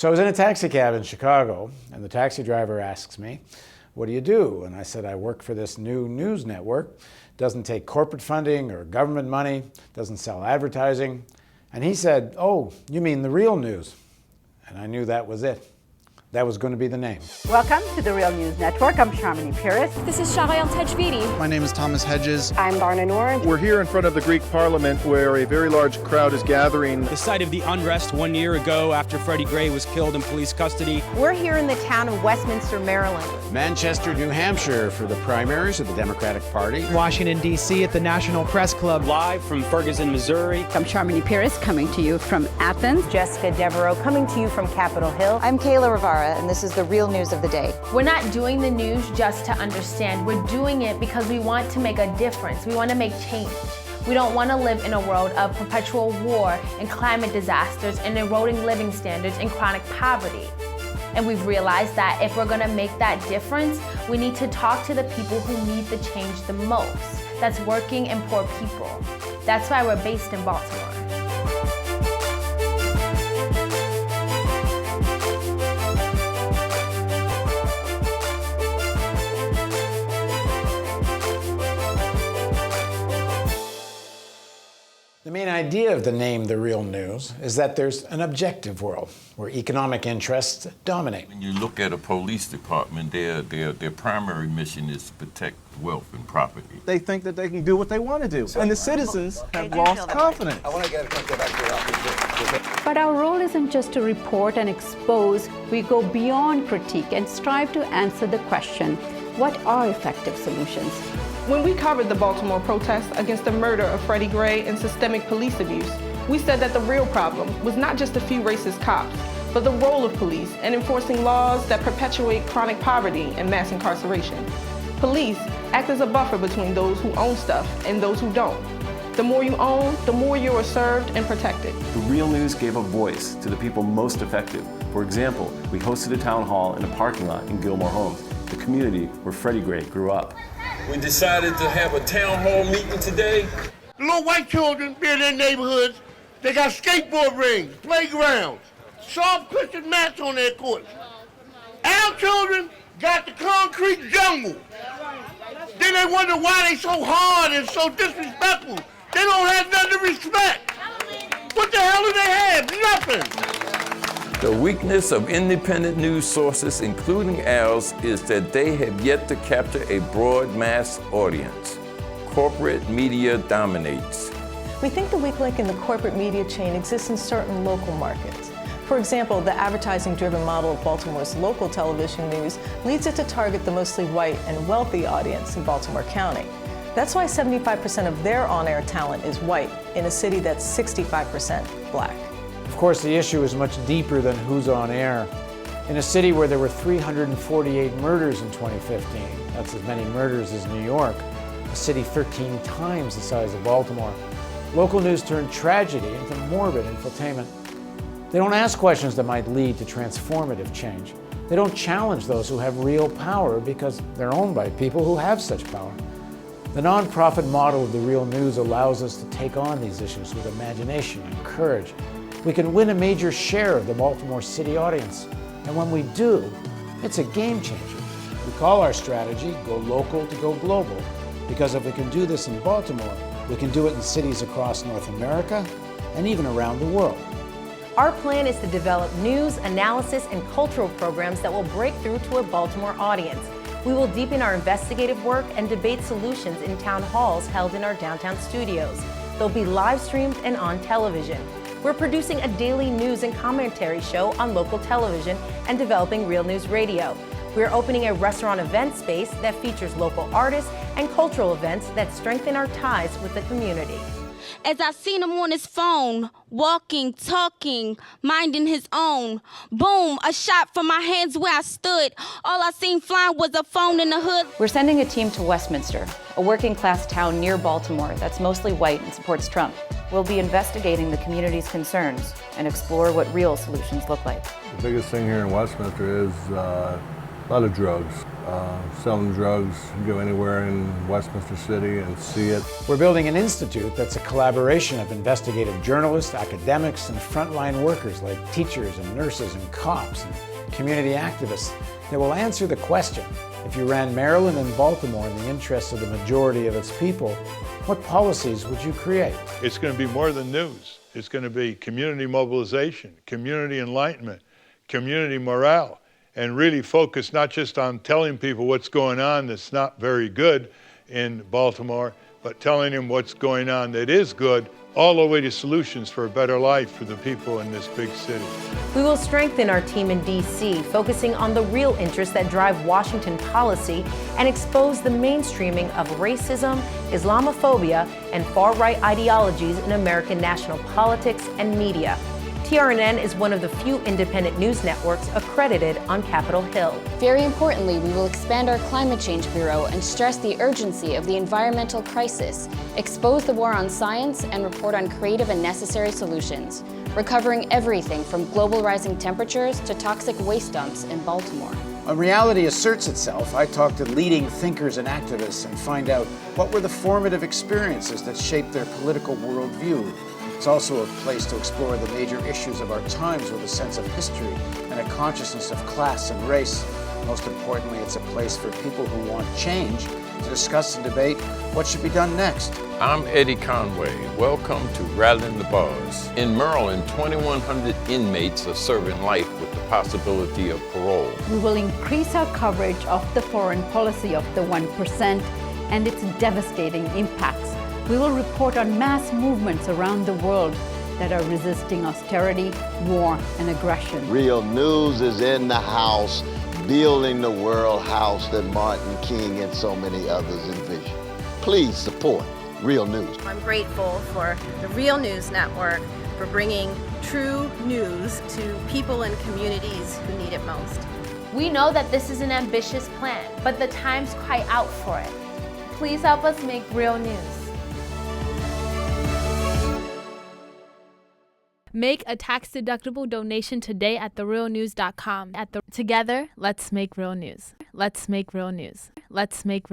So I was in a taxi cab in Chicago, and the taxi driver asks me, "What do you do?" And I said, "I work for this new news network. Doesn't take corporate funding or government money, doesn't sell advertising." And he said, "Oh, you mean the Real News?" And I knew that was it. That was going to be the name. Welcome to the Real News Network. I'm Sharmini Peris. This is Shahayam Tajvidi. My name is Thomas Hedges. I'm Barna Noor. We're here in front of the Greek Parliament where a very large crowd is gathering. The site of the unrest 1 year ago after Freddie Gray was killed in police custody. We're here in the town of Westminster, Maryland. Manchester, New Hampshire for the primaries of the Democratic Party. Washington, D.C. at the National Press Club. Live from Ferguson, Missouri. I'm Sharmini Peris coming to you from Athens. Jessica Devereaux coming to you from Capitol Hill. I'm Kayla Rivara, and this is the Real News of the day. We're not doing the news just to understand. We're doing it because we want to make a difference. We want to make change. We don't want to live in a world of perpetual war and climate disasters and eroding living standards and chronic poverty. And we've realized that if we're going to make that difference, we need to talk to the people who need the change the most. That's working and poor people. That's why we're based in Baltimore. The main idea of the name The Real News is that there's an objective world where economic interests dominate. When you look at a police department, their primary mission is to protect wealth and property. They think that they can do what they want to do, and the citizens have lost confidence. But our role isn't just to report and expose. We go beyond critique and strive to answer the question, what are effective solutions? When we covered the Baltimore protests against the murder of Freddie Gray and systemic police abuse, we said that the real problem was not just a few racist cops, but the role of police in enforcing laws that perpetuate chronic poverty and mass incarceration. Police act as a buffer between those who own stuff and those who don't. The more you own, the more you are served and protected. The Real News gave a voice to the people most affected. For example, we hosted a town hall in a parking lot in Gilmore Homes, the community where Freddie Gray grew up. We decided to have a town hall meeting today. Little white children be in their neighborhoods. They got skateboard rings, playgrounds, soft Christian mats on their courts. Our children got the concrete jungle. Then they wonder why they so hard and so disrespectful. They don't have nothing to respect. What the hell do they have? Nothing. The weakness of independent news sources, including ours, is that they have yet to capture a broad mass audience. Corporate media dominates. We think the weak link in the corporate media chain exists in certain local markets. For example, the advertising-driven model of Baltimore's local television news leads it to target the mostly white and wealthy audience in Baltimore County. That's why 75% of their on-air talent is white in a city that's 65% black. Of course, the issue is much deeper than who's on air. In a city where there were 348 murders in 2015, that's as many murders as New York, a city 13 times the size of Baltimore, local news turned tragedy into morbid infotainment. They don't ask questions that might lead to transformative change. They don't challenge those who have real power because they're owned by people who have such power. The nonprofit model of The Real News allows us to take on these issues with imagination and courage. We can win a major share of the Baltimore City audience. And when we do, it's a game changer. We call our strategy Go Local to Go Global, because if we can do this in Baltimore, we can do it in cities across North America and even around the world. Our plan is to develop news, analysis, and cultural programs that will break through to a Baltimore audience. We will deepen our investigative work and debate solutions in town halls held in our downtown studios. They'll be live streamed and on television. We're producing a daily news and commentary show on local television and developing Real News Radio. We're opening a restaurant event space that features local artists and cultural events that strengthen our ties with the community. As I seen him on his phone, walking, talking, minding his own. Boom, a shot from my hands where I stood. All I seen flying was a phone in the hood. We're sending a team to Westminster, a working-class town near Baltimore that's mostly white and supports Trump. We'll be investigating the community's concerns and explore what real solutions look like. The biggest thing here in Westminster is A lot of drugs. Selling drugs, you go anywhere in Westminster City and see it. We're building an institute that's a collaboration of investigative journalists, academics, and frontline workers like teachers and nurses and cops and community activists that will answer the question, if you ran Maryland and Baltimore in the interests of the majority of its people, what policies would you create? It's going to be more than news. It's going to be community mobilization, community enlightenment, community morale, and really focus not just on telling people what's going on that's not very good in Baltimore, but telling them what's going on that is good, all the way to solutions for a better life for the people in this big city. We will strengthen our team in D.C., focusing on the real interests that drive Washington policy and expose the mainstreaming of racism, Islamophobia, and far-right ideologies in American national politics and media. TRNN is one of the few independent news networks accredited on Capitol Hill. Very importantly, we will expand our Climate Change Bureau and stress the urgency of the environmental crisis, expose the war on science, and report on creative and necessary solutions. We're covering everything from global rising temperatures to toxic waste dumps in Baltimore. When reality asserts itself, I talk to leading thinkers and activists and find out what were the formative experiences that shaped their political worldview. It's also a place to explore the major issues of our times with a sense of history and a consciousness of class and race. Most importantly, it's a place for people who want change to discuss and debate what should be done next. I'm Eddie Conway. Welcome to Rattling the Bars. In Maryland, 2,100 inmates are serving life with the possibility of parole. We will increase our coverage of the foreign policy of the 1% and its devastating impacts. We will report on mass movements around the world that are resisting austerity, war, and aggression. Real News is in the house, building the world house that Martin King and so many others envisioned. Please support Real News. I'm grateful for the Real News Network for bringing true news to people and communities who need it most. We know that this is an ambitious plan, but the time's quite out for it. Please help us make real news. Make a tax-deductible donation today at therealnews.com. Together, let's make real news. Let's make real news. Let's make real